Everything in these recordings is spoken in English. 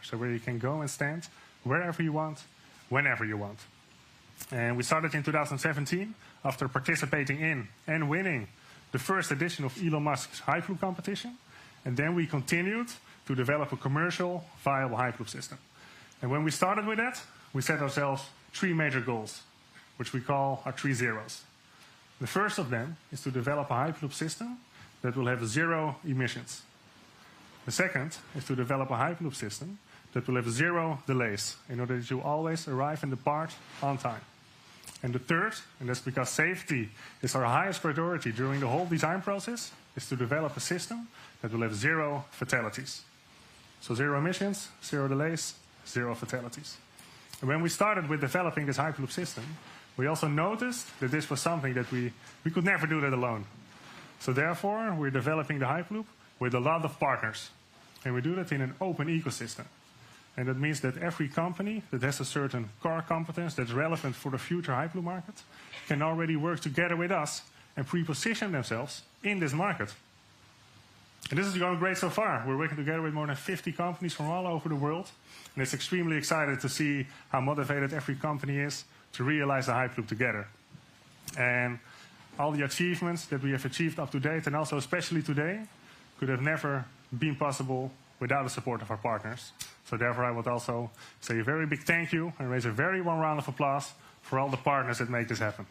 So where you can go and stand wherever you want, whenever you want. And we started in 2017 after participating in and winning the first edition of Elon Musk's Hyperloop competition. And then we continued to develop a commercial, viable Hyperloop system. And when we started with that, we set ourselves 3 major goals, which we call our 3 zeros. The first of them is to develop a Hyperloop system that will have 0 emissions. The second is to develop a Hyperloop system that will have 0 delays in order that you always arrive and depart on time. And the third, and that's because safety is our highest priority during the whole design process, is to develop a system that will have 0 fatalities. So 0 emissions, 0 delays, 0 fatalities. And when we started with developing this Hyperloop system, we also noticed that this was something that we could never do that alone. So therefore, we're developing the Hyperloop with a lot of partners. And we do that in an open ecosystem. And that means that every company that has a certain core competence that's relevant for the future Hyperloop market can already work together with us and pre-position themselves in this market. And this is going great so far. We're working together with more than 50 companies from all over the world. And it's extremely exciting to see how motivated every company is to realize the Hyperloop together. And all the achievements that we have achieved up to date, and also especially today, could have never been possible without the support of our partners. So therefore, I would also say a very big thank you and raise a very warm round of applause for all the partners that make this happen.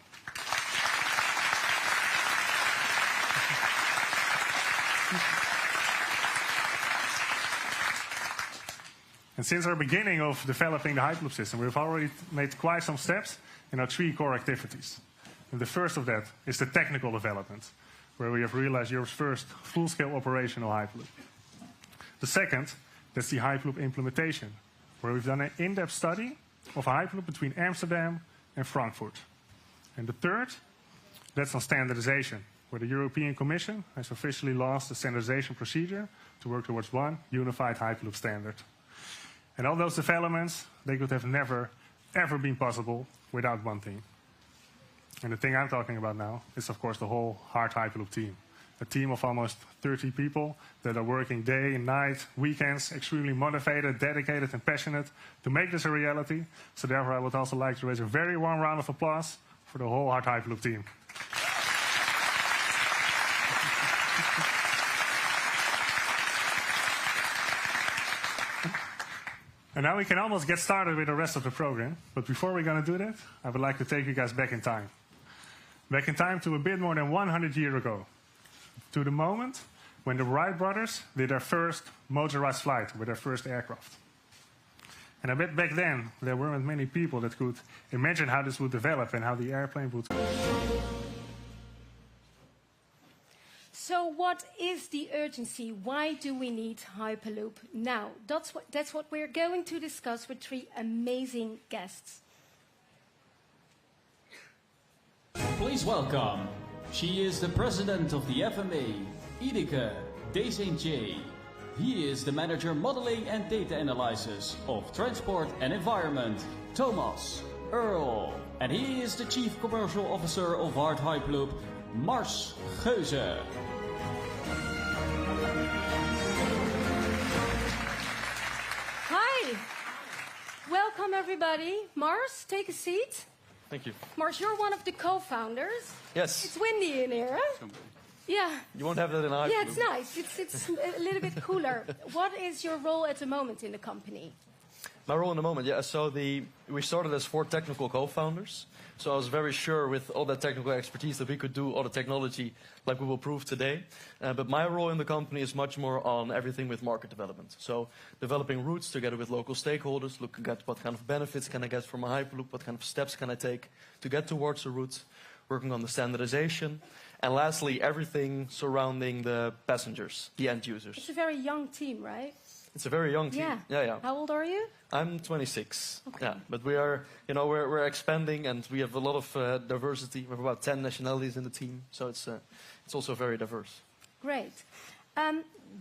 And since our beginning of developing the Hyperloop system, we've already made quite some steps in our 3 core activities. And the first of that is the technical development, where we have realized Europe's first full-scale operational Hyperloop. The second, that's the Hyperloop implementation, where we've done an in-depth study of a Hyperloop between Amsterdam and Frankfurt. And the third, that's on standardization, where the European Commission has officially launched a standardization procedure to work towards one unified Hyperloop standard. And all those developments, they could have never, ever been possible without one thing. And the thing I'm talking about now is, of course, the whole Hard Hyperloop team. A team of almost 30 people that are working day and night, weekends, extremely motivated, dedicated, and passionate to make this a reality. So therefore, I would also like to raise a very warm round of applause for the whole Hard Hyperloop team. And now we can almost get started with the rest of the program. But before we're going to do that, I would like to take you guys back in time. Back in time to a bit more than 100 years ago. To the moment when the Wright brothers did their first motorized flight with their first aircraft. And I bet back then there weren't many people that could imagine how this would develop and how the airplane would. So what is the urgency? Why do we need Hyperloop now? That's what we're going to discuss with 3 amazing guests. Please welcome. She is the president of the FMA, Ideke Desentje. He is the manager modeling and data analysis of transport and environment, Thomas Earl. And he is the chief commercial officer of Hard Hyperloop, Mars Geuze. Hi, welcome everybody. Mars, take a seat. Thank you. Mars, you're one of the co-founders. Yes. It's windy in here. Yeah. You won't have that in Hyperloop. Yeah, it's nice. It's a little bit cooler. What is your role at the moment in the company? My role in the moment, yeah. So we started as 4 technical co-founders. So I was very sure with all that technical expertise that we could do all the technology like we will prove today. But my role in the company is much more on everything with market development. So developing routes together with local stakeholders, looking at what kind of benefits can I get from a Hyperloop, what kind of steps can I take to get towards a route, working on the standardization, and lastly, everything surrounding the passengers, the end users. It's a very young team, right? It's a very young team. Yeah. How old are you? I'm 26. Okay. Yeah, but we are, we're expanding and we have a lot of diversity. We have about 10 nationalities in the team, so it's also very diverse. Great.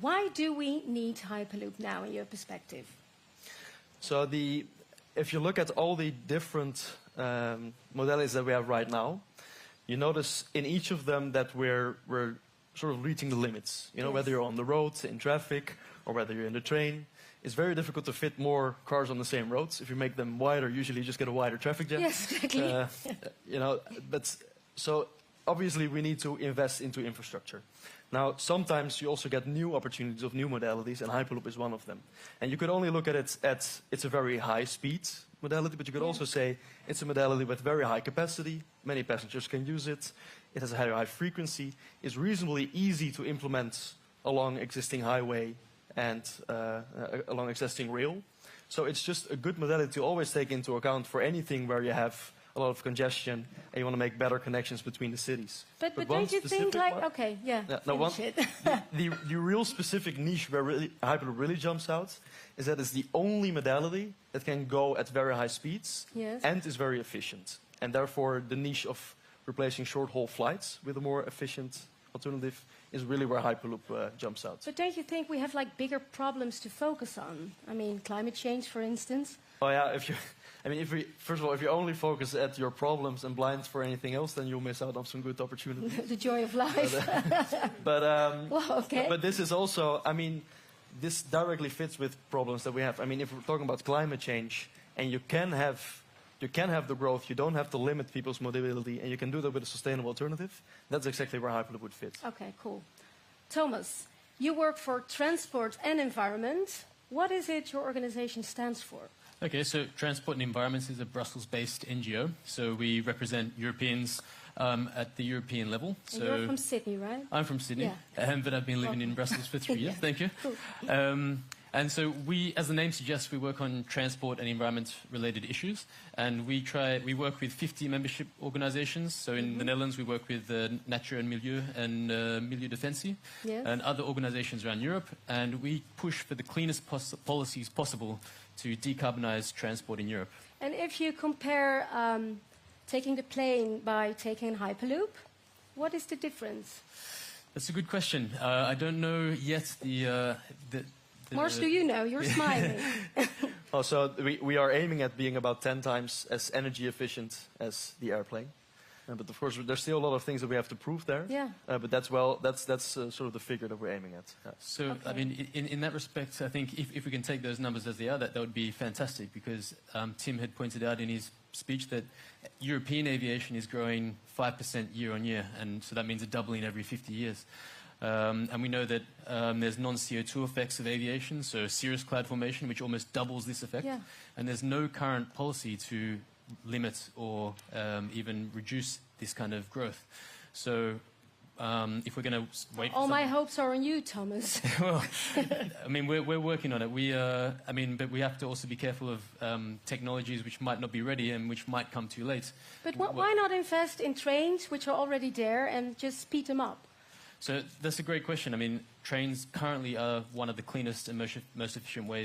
Why do we need Hyperloop now, in your perspective? So if you look at all the different modalities that we have right now, you notice in each of them that we're sort of reaching the limits. Yes. Whether you're on the road, in traffic, or whether you're in the train, it's very difficult to fit more cars on the same roads. If you make them wider, usually you just get a wider traffic jam. Yes, exactly. You know, but so obviously we need to invest into infrastructure. Now, sometimes you also get new opportunities of new modalities, and Hyperloop is one of them. And you could only look at it at it's a very high speed modality, but you could also say it's a modality with very high capacity. Many passengers can use it. It has a very high frequency. It's reasonably easy to implement along existing highway and along existing rail. So it's just a good modality to always take into account for anything where you have a lot of congestion and you want to make better connections between the cities. But don't you think like, okay, yeah, the real specific niche where Hyperloop really jumps out is that it's the only modality that can go at very high speeds and is very efficient. And therefore the niche of replacing short-haul flights with a more efficient alternative is really where Hyperloop jumps out. But don't you think we have like bigger problems to focus on? I mean, climate change, for instance. Oh yeah, first of all, if you only focus at your problems and blind for anything else, then you'll miss out on some good opportunities. The joy of life. But this is also, I mean, this directly fits with problems that we have. I mean, if we're talking about climate change, and you can have the growth, you don't have to limit people's mobility, and you can do that with a sustainable alternative, that's exactly where Hyperloop would fit. Okay, cool. Thomas, you work for Transport and Environment. What is it your organization stands for? Okay, so Transport and Environment is a Brussels-based NGO. So we represent Europeans at the European level. And you're from Sydney, right? I'm from Sydney, but I've been living in Brussels for 3 years. Thank you. Cool. And so we, as the name suggests, we work on transport and environment-related issues. And we work with 50 membership organizations. So in the Netherlands, we work with Natuur en Milieu and Milieudefensie and other organizations around Europe. And we push for the cleanest policies possible to decarbonize transport in Europe. And if you compare taking the plane by taking Hyperloop, what is the difference? That's a good question. I don't know yet Mars, do you know? You're smiling. So we are aiming at being about 10 times as energy efficient as the airplane. But of course, there's still a lot of things that we have to prove there. Yeah. But that's sort of the figure that we're aiming at. Yeah. So, I mean, in that respect, I think if we can take those numbers as they are, that would be fantastic, because Tim had pointed out in his speech that European aviation is growing 5% year on year, and so that means a doubling every 50 years. And we know that there's non-CO2 effects of aviation, so cirrus cloud formation, which almost doubles this effect. Yeah. And there's no current policy to limit or even reduce this kind of growth. So if we're going to wait... All my hopes are on you, Thomas. Well, I mean, we're working on it. But we have to also be careful of technologies which might not be ready and which might come too late. But why not invest in trains which are already there and just speed them up? So that's a great question. I mean, trains currently are one of the cleanest and most efficient ways